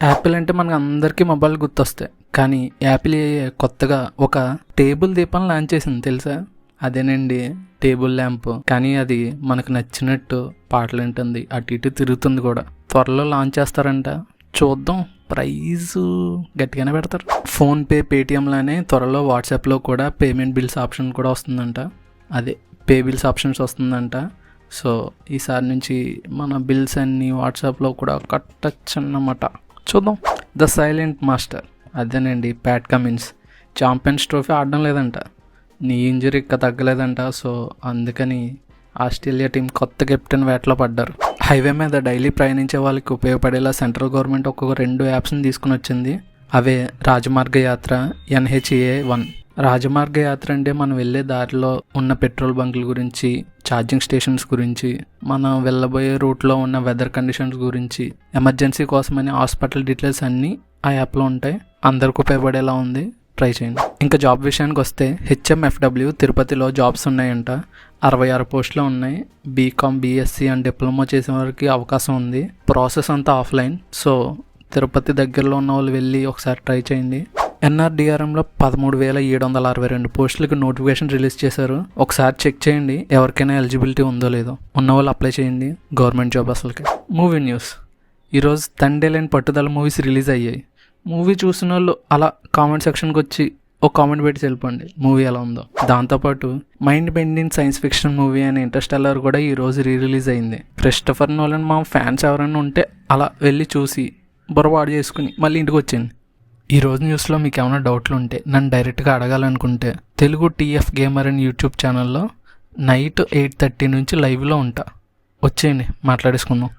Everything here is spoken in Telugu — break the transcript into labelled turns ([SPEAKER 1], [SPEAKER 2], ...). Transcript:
[SPEAKER 1] యాపిల్ అంటే మనకు అందరికీ మొబైల్ గుర్తొస్తాయి. కానీ యాపిల్ కొత్తగా ఒక టేబుల్ దీపం లాంచ్ చేసింది తెలుసా? అదేనండి టేబుల్ ల్యాంప్. కానీ అది మనకు నచ్చినట్టు పాటలు వింటుంది, అటు ఇటు తిరుగుతుంది కూడా. త్వరలో లాంచ్ చేస్తారంట, చూద్దాం. ప్రైస్ గట్టిగానే పెడతారు. ఫోన్పే, పేటిఎంలానే త్వరలో వాట్సాప్లో కూడా పేమెంట్ బిల్స్ ఆప్షన్ కూడా వస్తుందంట. అదే పే బిల్స్ ఆప్షన్స్ వస్తుందంట. సో ఈసారి నుంచి మన బిల్స్ అన్నీ వాట్సాప్లో కూడా కట్టచ్చు అన్నమాట. చూద్దాం. ద సైలెంట్ మాస్టర్, అదేనండి ప్యాట్ కమిన్స్ ఛాంపియన్స్ ట్రోఫీ ఆడడం లేదంట. నీ ఇంజరీ ఇంకా తగ్గలేదంట. సో అందుకని ఆస్ట్రేలియా టీం కొత్త కెప్టెన్ వేటలో పడ్డారు. హైవే మీద డైలీ ప్రయాణించే వాళ్ళకి ఉపయోగపడేలా సెంట్రల్ గవర్నమెంట్ ఒక్కొక్క 2 యాప్స్ని తీసుకుని వచ్చింది. అవే రాజమార్గ యాత్ర, NHA-1. రాజమార్గ యాత్ర అంటే మనం వెళ్ళే దారిలో ఉన్న పెట్రోల్ బంకుల గురించి, ఛార్జింగ్ స్టేషన్స్ గురించి, మనం వెళ్ళబోయే రూట్లో ఉన్న వెదర్ కండిషన్స్ గురించి, ఎమర్జెన్సీ కోసమని హాస్పిటల్ డీటెయిల్స్ అన్నీ ఆ యాప్లో ఉంటాయి. అందరికి ఉపయోగపడేలా ఉంది, ట్రై చేయండి. ఇంకా జాబ్ విషయానికి వస్తే HMFW తిరుపతిలో జాబ్స్ ఉన్నాయంట. 66 పోస్టులు ఉన్నాయి. BCom, BSc అండ్ డిప్లొమా చేసే వారికి అవకాశం ఉంది. ప్రాసెస్ అంతా ఆఫ్లైన్. సో తిరుపతి దగ్గరలో ఉన్న వాళ్ళు వెళ్ళి ఒకసారి ట్రై చేయండి. NRDRMలో 13,762 పోస్టులకు నోటిఫికేషన్ రిలీజ్ చేశారు. ఒకసారి చెక్ చేయండి ఎవరికైనా ఎలిజిబిలిటీ ఉందో లేదో. ఉన్నవాళ్ళు అప్లై చేయండి గవర్నమెంట్ జాబ్ అసలుకి. Movie news. ఈరోజు తండే లేని పట్టుదల మూవీస్ రిలీజ్ అయ్యాయి. మూవీ చూసిన వాళ్ళు అలా కామెంట్ సెక్షన్కి వచ్చి ఒక కామెంట్ పెట్టి వెళ్ళిపోండి మూవీ ఎలా ఉందో. దాంతోపాటు mind bending science fiction movie అనే ఇంటర్స్టెల్లార్ కూడా ఈరోజు రిలీజ్ అయింది. క్రిస్టఫర్ నోలన్ మా ఫ్యాన్స్ ఎవరైనా ఉంటే అలా వెళ్ళి చూసి బొరబాటు చేసుకుని మళ్ళీ ఇంటికి వచ్చేయండి. ఈరోజు న్యూస్లో మీకు ఏమైనా డౌట్లు ఉంటే నన్ను డైరెక్ట్గా అడగాలనుకుంటే తెలుగు TF గేమర్ అని యూట్యూబ్ ఛానల్లో నైట్ 8:30 నుంచి లైవ్లో ఉంటా. వచ్చేయండి, మాట్లాడేసుకుందాం.